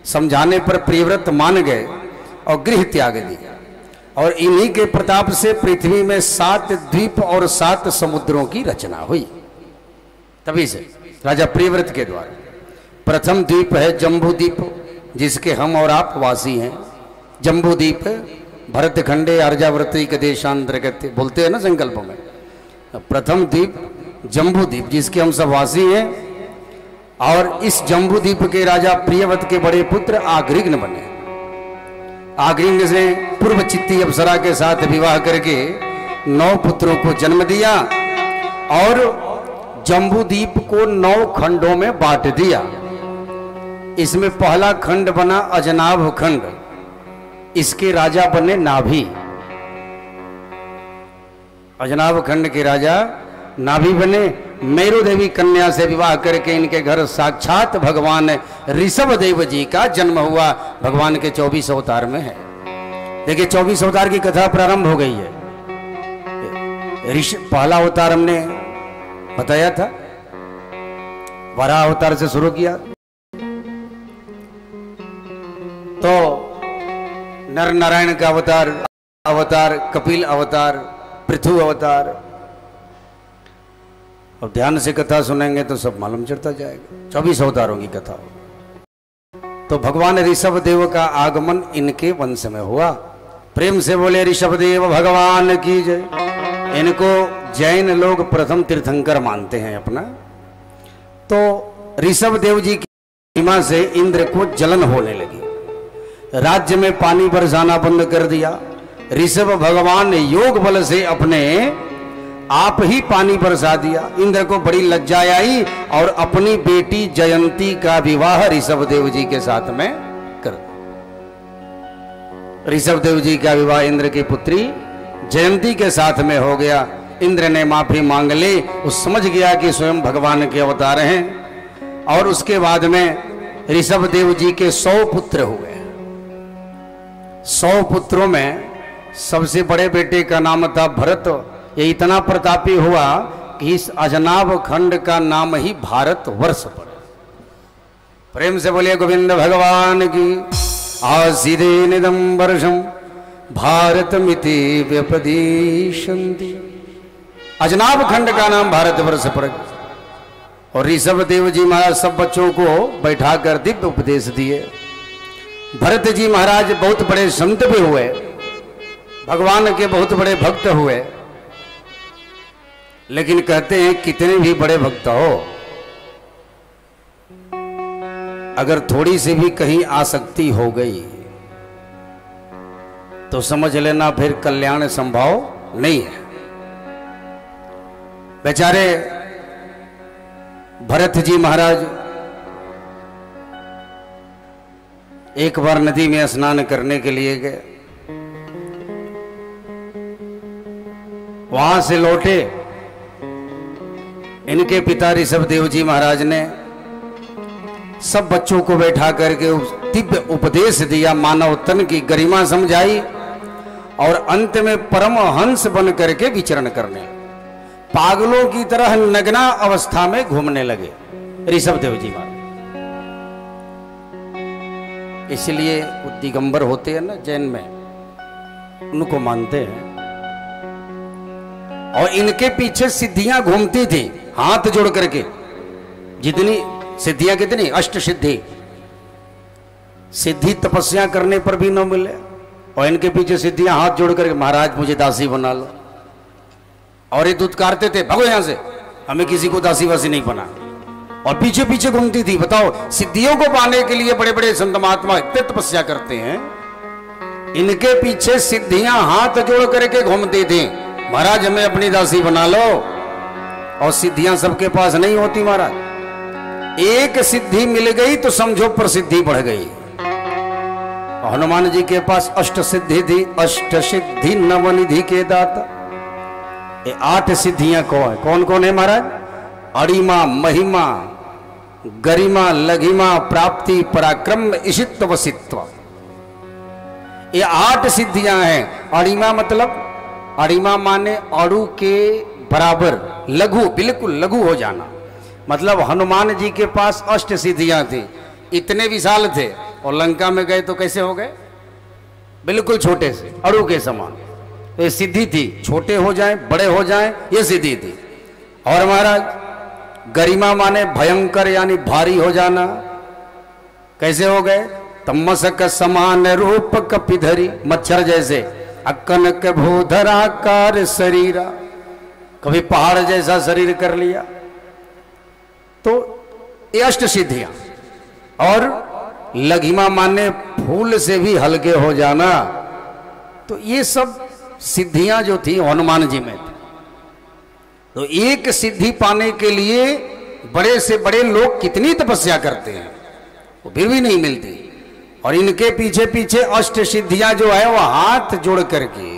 समझाने पर प्रियव्रत मान गए और गृह त्याग दिया। और इन्हीं के प्रताप से पृथ्वी में 7 द्वीप और 7 समुद्रों की रचना हुई। तभी से राजा प्रियव्रत के द्वारा प्रथम द्वीप है जम्बू द्वीप, जिसके हम और आप वासी हैं। जम्बू द्वीप भरत खंडे अर्जावर्ती के देशांतर्गत बोलते हैं ना संकल्प में। प्रथम द्वीप जम्बू द्वीप, जिसके हम सब वासी हैं। और इस जम्बू द्वीप के राजा प्रियव्रत के बड़े पुत्र आग्रिग्न बने। आग्रिग्न से पूर्व चित्ती अप्सरा के साथ विवाह करके 9 पुत्रों को जन्म दिया और जम्बू द्वीप को 9 खंडों में बांट दिया। इसमें पहला खंड बना अजनाभ खंड, इसके राजा बने नाभि। अजनाभ खंड के राजा नाभि बने। मेरु देवी कन्या से विवाह करके इनके घर साक्षात भगवान ऋषभ देव जी का जन्म हुआ। भगवान के 24 अवतार में है। देखिए 24 अवतार की कथा प्रारंभ हो गई है। पहला अवतार हमने बताया था, वराह अवतार से शुरू किया। तो नर नारायण का अवतार कपिल अवतार, पृथु अवतार। अब ध्यान से कथा सुनेंगे तो सब मालूम चलता जाएगा। 24 अवतारों की कथा। तो भगवान ऋषभ देव का आगमन इनके वंश में हुआ। प्रेम से बोले ऋषभ देव भगवान की जय। इनको जैन लोग प्रथम तीर्थंकर मानते हैं अपना। तो ऋषभ देव जी की महिमा से इंद्र को जलन होने लगी। राज्य में पानी बरसाना बंद कर दिया। ऋषभ भगवान ने योग बल से अपने आप ही पानी बरसा दिया। इंद्र को बड़ी लज्जा आई और अपनी बेटी जयंती का विवाह ऋषभ देव जी के साथ में कर दिया। ऋषभ देव जी का विवाह इंद्र की पुत्री जयंती के साथ में हो गया। इंद्र ने माफी मांग ली। वो समझ गया कि स्वयं भगवान के अवतार हैं। और उसके बाद में ऋषभ देव जी के 100 पुत्र हुए। 100 पुत्रों में सबसे बड़े बेटे का नाम था भरत। ये इतना प्रतापी हुआ कि इस अजनाभ खंड का नाम ही भारत वर्ष पड़ा। प्रेम से बोलिए गोविंद भगवान की। आसीदे निदम वर्षम भारत मिति व्यपदिशन्ति। अजनाभ खंड का नाम भारत वर्ष पड़ गया। और ऋषभ देव जी महाराज सब बच्चों को बैठाकर दिव्य उपदेश दिए। भरत जी महाराज बहुत बड़े संत भी हुए, भगवान के बहुत बड़े भक्त हुए। लेकिन कहते हैं कितने भी बड़े भक्त हो, अगर थोड़ी सी भी कहीं आसक्ति हो गई तो समझ लेना फिर कल्याण संभव नहीं है। बेचारे भरत जी महाराज एक बार नदी में स्नान करने के लिए गए। वहां से लौटे। इनके पिता ऋषभ देव जी महाराज ने सब बच्चों को बैठा करके दिव्य उपदेश दिया, मानव तन की गरिमा समझाई और अंत में परमहंस बन करके विचरण करने, पागलों की तरह नग्ना अवस्था में घूमने लगे ऋषभ देव जी महाराज। इसलिए दिगंबर होते हैं ना जैन में, उनको मानते हैं। और इनके पीछे सिद्धियां घूमती थी हाथ जोड़ करके। जितनी सिद्धियां, कितनी 8 सिद्धि, सिद्धि तपस्या करने पर भी न मिले और इनके पीछे सिद्धियां हाथ जोड़ करके महाराज मुझे दासी बना लो। और ये दुत्कारते थे भगो यहां से, हमें किसी को दासी वासी नहीं बना। और पीछे पीछे घूमती थी। बताओ, सिद्धियों को पाने के लिए बड़े बड़े संत महात्मा इतने तपस्या करते हैं, इनके पीछे सिद्धियां हाथ जोड़ करके घूमती थी, महाराज हमें अपनी दासी बना लो। और सिद्धियां सबके पास नहीं होती महाराज। एक सिद्धि मिल गई तो समझो प्रसिद्धि बढ़ गई। हनुमान जी के पास अष्ट सिद्धि थी, अष्ट सिद्धि नवनिधि के दाता। ये 8 सिद्धियां कौन कौन है महाराज? अड़िमा, महिमा, गरिमा, लघिमा, प्राप्ति, पराक्रम, ईशित्व, वसित्व। ये 8 सिद्धियां हैं। अड़िमा मतलब, अड़िमा माने अड़ू के बराबर, लघु, बिल्कुल लघु हो जाना। मतलब हनुमान जी के पास अष्ट सिद्धियां थी, इतने विशाल थे, और लंका में गए तो कैसे हो गए? बिल्कुल छोटे से, अड़ू के समान। ये सिद्धि थी, छोटे हो जाएं, बड़े हो जाएं, ये सिद्धि थी। और महाराज गरिमा माने भयंकर यानी भारी हो जाना। कैसे हो गए? तमसक समान रूप कपिधरी, मच्छर जैसे, अकनक भूधराकार शरीरा, कभी पहाड़ जैसा शरीर कर लिया। तो ये अष्ट सिद्धियां। और लघिमा माने फूल से भी हल्के हो जाना। तो ये सब सिद्धियां जो थी हनुमान जी में थी। तो एक सिद्धि पाने के लिए बड़े से बड़े लोग कितनी तपस्या करते हैं, वो फिर भी नहीं मिलती। और इनके पीछे पीछे अष्ट सिद्धियां जो है वो हाथ जोड़ करके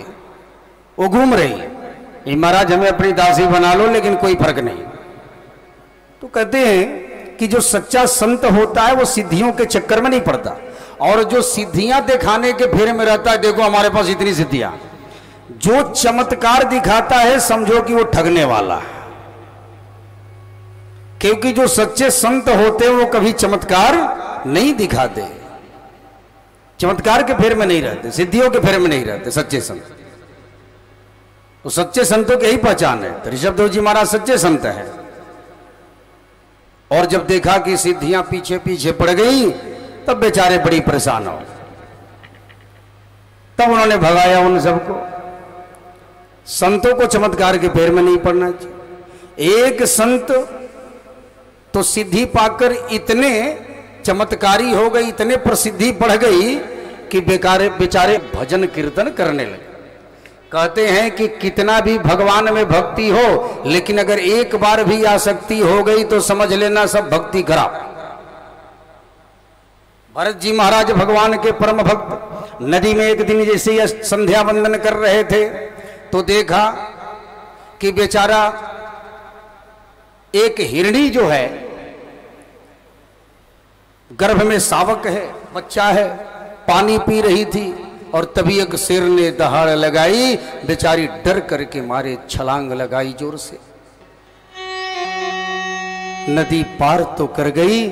वो घूम रही है। ये महाराज हमें अपनी दासी बना लो, लेकिन कोई फर्क नहीं। तो कहते हैं कि जो सच्चा संत होता है वो सिद्धियों के चक्कर में नहीं पड़ता, और जो सिद्धियां दिखाने के फेरे में रहता है, देखो हमारे पास इतनी सिद्धियां, जो चमत्कार दिखाता है समझो कि वो ठगने वाला है। क्योंकि जो सच्चे संत होते हैं वो कभी चमत्कार नहीं दिखाते, चमत्कार के फेर में नहीं रहते, सिद्धियों के फेर में नहीं रहते सच्चे संत। तो सच्चे संतों की यही पहचान है। तो ऋषभदेव जी महाराज सच्चे संत है। और जब देखा कि सिद्धियां पीछे पीछे पड़ गई, तब बेचारे बड़ी परेशान हो। तब उन्होंने भगाया उन सबको। संतों को चमत्कार के फेर में नहीं पड़ना चाहिए। एक संत तो सिद्धि पाकर इतने चमत्कारी हो गई, इतने प्रसिद्धि बढ़ गई कि बेचारे भजन कीर्तन करने लगे। कहते हैं कि कितना भी भगवान में भक्ति हो, लेकिन अगर एक बार भी आसक्ति हो गई तो समझ लेना सब भक्ति खराब। भरत जी महाराज भगवान के परम भक्त, नदी में एक दिन जैसे संध्या वंदन कर रहे थे तो देखा कि बेचारा एक हिरणी जो है, गर्भ में शावक है, बच्चा है, पानी पी रही थी, और तभी एक शेर ने दहाड़ लगाई। बेचारी डर करके मारे छलांग लगाई जोर से। नदी पार तो कर गई,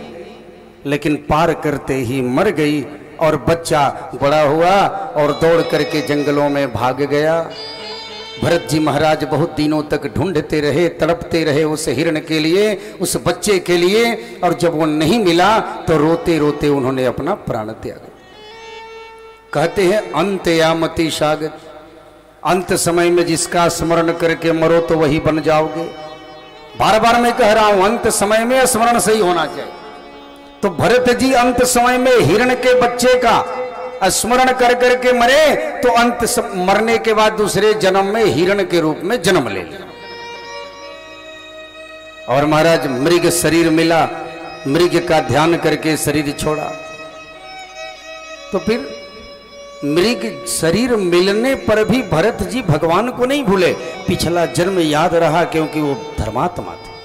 लेकिन पार करते ही मर गई, और बच्चा बड़ा हुआ और दौड़ करके जंगलों में भाग गया। भरत जी महाराज बहुत दिनों तक ढूंढते रहे, तड़पते रहे उस हिरण के लिए, उस बच्चे के लिए, और जब वो नहीं मिला तो रोते रोते उन्होंने अपना प्राण त्याग। कहते हैं अंत यामति सागत, अंत समय में जिसका स्मरण करके मरो तो वही बन जाओगे। बार बार मैं कह रहा हूं, अंत समय में स्मरण सही होना चाहिए। तो भरत जी अंत समय में हिरण के बच्चे का स्मरण कर करके मरे, तो अंत मरने के बाद दूसरे जन्म में हिरण के रूप में जन्म ले लिया। और महाराज मृग शरीर मिला, मृग का ध्यान करके शरीर छोड़ा। तो फिर मृग शरीर मिलने पर भी भरत जी भगवान को नहीं भूले, पिछला जन्म याद रहा, क्योंकि वो धर्मात्मा थे।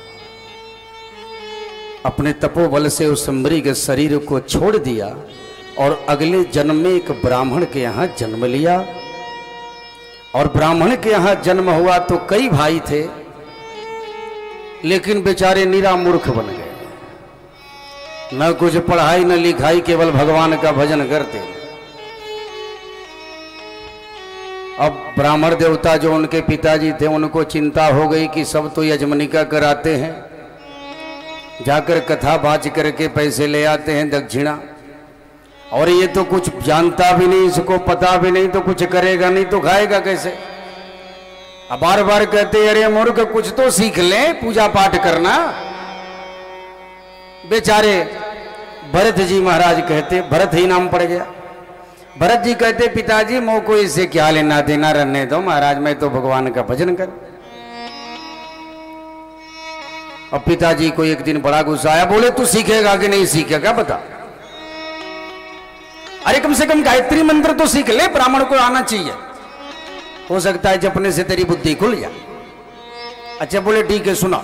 अपने तपोबल से उस मृग शरीर को छोड़ दिया और अगले जन्म में एक ब्राह्मण के यहां जन्म लिया। और ब्राह्मण के यहां जन्म हुआ तो कई भाई थे, लेकिन बेचारे निरा मूर्ख बन गए, न कुछ पढ़ाई न लिखाई, केवल भगवान का भजन करते। अब ब्राह्मण देवता जो उनके पिताजी थे, उनको चिंता हो गई कि सब तो यजमनिका कराते हैं, जाकर कथा बाज करके पैसे ले आते हैं दक्षिणा, और ये तो कुछ जानता भी नहीं, इसको पता भी नहीं, तो कुछ करेगा नहीं तो खाएगा कैसे। अब बार बार कहते अरे मूर्ख कुछ तो सीख ले, पूजा पाठ करना। बेचारे भरत जी महाराज कहते, भरत ही नाम पड़ गया। भरत जी कहते पिताजी मोह को इससे क्या लेना देना, रहने दो महाराज, मैं तो भगवान का भजन कर। अब पिताजी को एक दिन बड़ा गुस्सा आया, बोले तू सीखेगा कि नहीं सीखेगा बता। अरे कम से कम गायत्री मंत्र तो सीख ले, ब्राह्मण को आना चाहिए, हो सकता है जपने से तेरी बुद्धि खुल जाए। अच्छा बोले ठीक है सुना,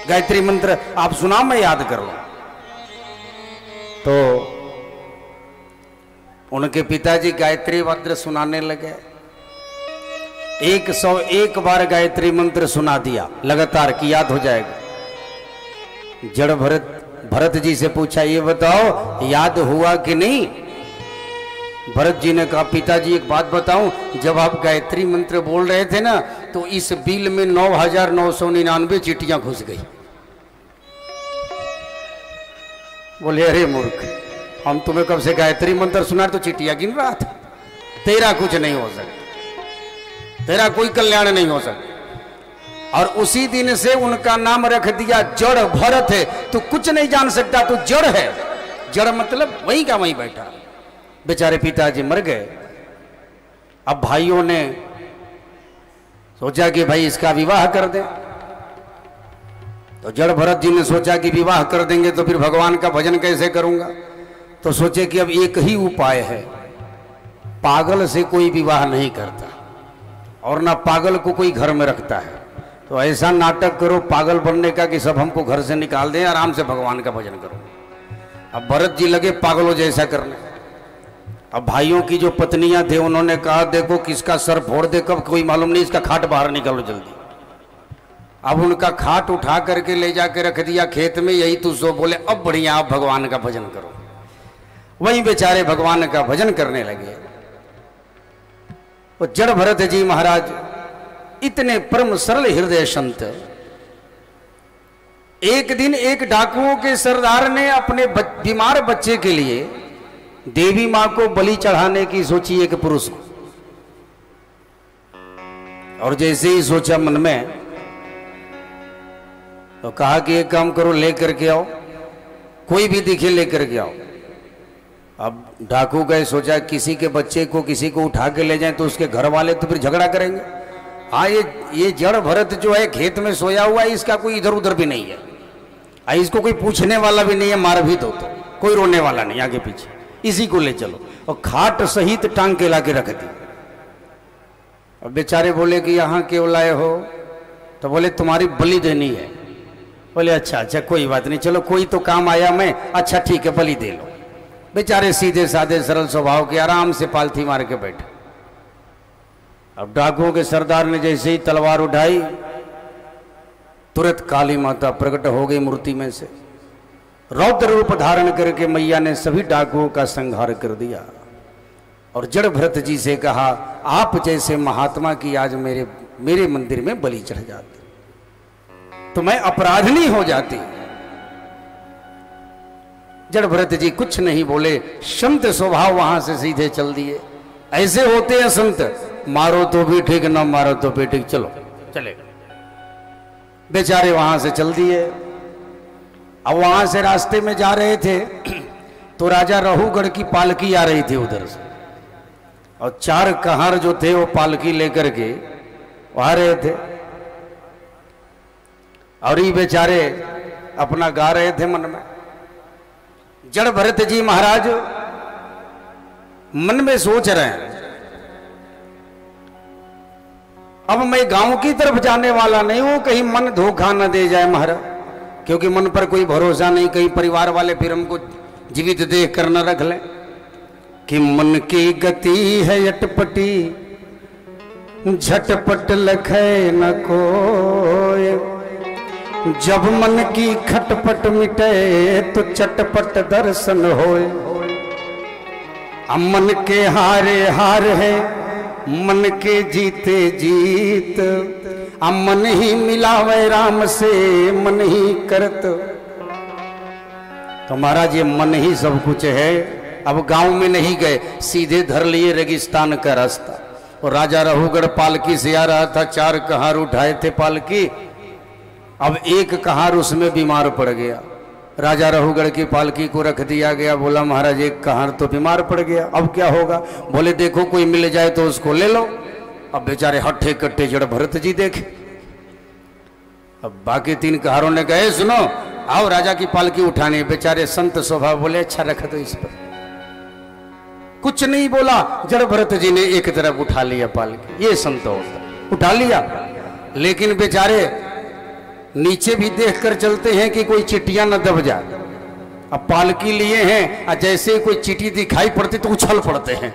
गायत्री मंत्र आप सुना मैं याद कर लूं। तो उनके पिताजी गायत्री मंत्र सुनाने लगे। 101 बार गायत्री मंत्र सुना दिया लगातार कि याद हो जाएगा। जड़ भरत जी से पूछा ये बताओ याद हुआ कि नहीं। भरत जी ने कहा पिताजी एक बात बताऊं, जब आप गायत्री मंत्र बोल रहे थे ना तो इस बिल में 9,999 चीटियां घुस गई। बोले अरे मूर्ख, हम तुम्हें कब से गायत्री मंत्र सुना तो चिट्ठियां गिन रहा था। तेरा कुछ नहीं हो सकता, तेरा कोई कल्याण नहीं हो सकता। और उसी दिन से उनका नाम रख दिया जड़ भरत है। तू कुछ नहीं जान सकता, तू जड़ है। जड़ मतलब वहीं का वहीं बैठा। बेचारे पिताजी मर गए। अब भाइयों ने सोचा कि भाई इसका विवाह कर दे। तो जड़ भरत जी ने सोचा कि विवाह कर देंगे तो फिर भगवान का भजन कैसे करूंगा। तो सोचे कि अब एक ही उपाय है, पागल से कोई विवाह नहीं करता और ना पागल को कोई घर में रखता है। तो ऐसा नाटक करो पागल बनने का कि सब हमको घर से निकाल दें, आराम से भगवान का भजन करो। अब भरत जी लगे पागलों जैसा करने। अब भाइयों की जो पत्नियां थे उन्होंने कहा देखो किसका सर फोड़ दे कब कोई मालूम नहीं, इसका खाट बाहर निकालो जल्दी। अब उनका खाट उठा करके ले जाके रख दिया खेत में। यही तो सो बोले अब बढ़िया आप भगवान का भजन करो। वहीं बेचारे भगवान का भजन करने लगे। और जड़ भरत जी महाराज इतने परम सरल हृदय संत। एक दिन एक डाकुओं के सरदार ने अपने बीमार बच्चे के लिए देवी मां को बलि चढ़ाने की सोची एक पुरुष को। और जैसे ही सोचा मन में तो कहा कि एक काम करो लेकर के आओ, कोई भी दिखे लेकर के आओ। अब डाकू गए, सोचा किसी के बच्चे को किसी को उठा के ले जाएं तो उसके घर वाले तो फिर झगड़ा करेंगे। हाँ ये जड़ भरत जो है खेत में सोया हुआ है, इसका कोई इधर उधर भी नहीं है, इसको कोई पूछने वाला भी नहीं है, मार भी दो तो कोई रोने वाला नहीं आगे पीछे, इसी को ले चलो। और खाट सहित टांग के ला के रख दी। अब बेचारे बोले कि यहाँ क्यों लाए हो। तो बोले तुम्हारी बलि देनी है। बोले अच्छा कोई बात नहीं, चलो कोई तो काम आया मैं, अच्छा ठीक है बलि दे लो। बेचारे सीधे साधे सरल स्वभाव के आराम से पालथी मार के बैठे। अब डाकुओं के सरदार ने जैसे ही तलवार उठाई तुरंत काली माता प्रकट हो गई मूर्ति में से। रौद्र रूप धारण करके मैया ने सभी डाकुओं का संहार कर दिया। और जड़ भरत जी से कहा आप जैसे महात्मा की आज मेरे मंदिर में बलि चढ़ जाती तो मैं अपराधनी हो जाती। जड़ भरत जी कुछ नहीं बोले, संत स्वभाव वहां से सीधे चल दिए। ऐसे होते हैं संत, मारो तो भी ठीक न मारो तो भी ठीक, चलो चले। बेचारे वहां से चल दिए। अब वहां से रास्ते में जा रहे थे तो राजा रहुगढ़ की पालकी आ रही थी उधर से। और 4 कहार जो थे वो पालकी लेकर के आ रहे थे। और ये बेचारे अपना गा रहे थे मन में। जड़ भरत जी महाराज मन में सोच रहे हैं अब मैं गांव की तरफ जाने वाला नहीं हूं, कहीं मन धोखा न दे जाए महाराज, क्योंकि मन पर कोई भरोसा नहीं, कहीं परिवार वाले फिर हमको जीवित देख कर न रख लें। कि मन की गति है अटपटी झटपट लखे न कोय, जब मन की खटपट मिटे तो चटपट दर्शन होए। मन के हारे हार है मन के जीते जीत, मन ही मिलावे राम से मन ही करत। तो महाराज ये मन ही सब कुछ है। अब गांव में नहीं गए, सीधे धर लिए रेगिस्तान का रास्ता। और राजा रहुगढ़ पालकी से आ रहा था, 4 कहार उठाए थे पालकी। अब एक कहार उसमें बीमार पड़ गया। राजा रहुगढ़ की पालकी को रख दिया गया। बोला महाराज एक कहार तो बीमार पड़ गया, अब क्या होगा। बोले देखो कोई मिल जाए तो उसको ले लो। अब बेचारे हट्ठे कट्टे जड़ भरत जी देखे। अब बाकी 3 कहारों ने कहे सुनो आओ राजा की पालकी उठाने। बेचारे संत स्वभाव बोले अच्छा रखा तो इस पर, कुछ नहीं बोला। जड़ भरत जी ने एक तरफ उठा लिया पालकी, ये संत होता, उठा लिया। लेकिन बेचारे नीचे भी देख कर चलते हैं कि कोई चिट्टियां न दब जाए। अब पालकी लिए हैं और जैसे कोई चींटी दिखाई पड़ती तो उछल पड़ते हैं।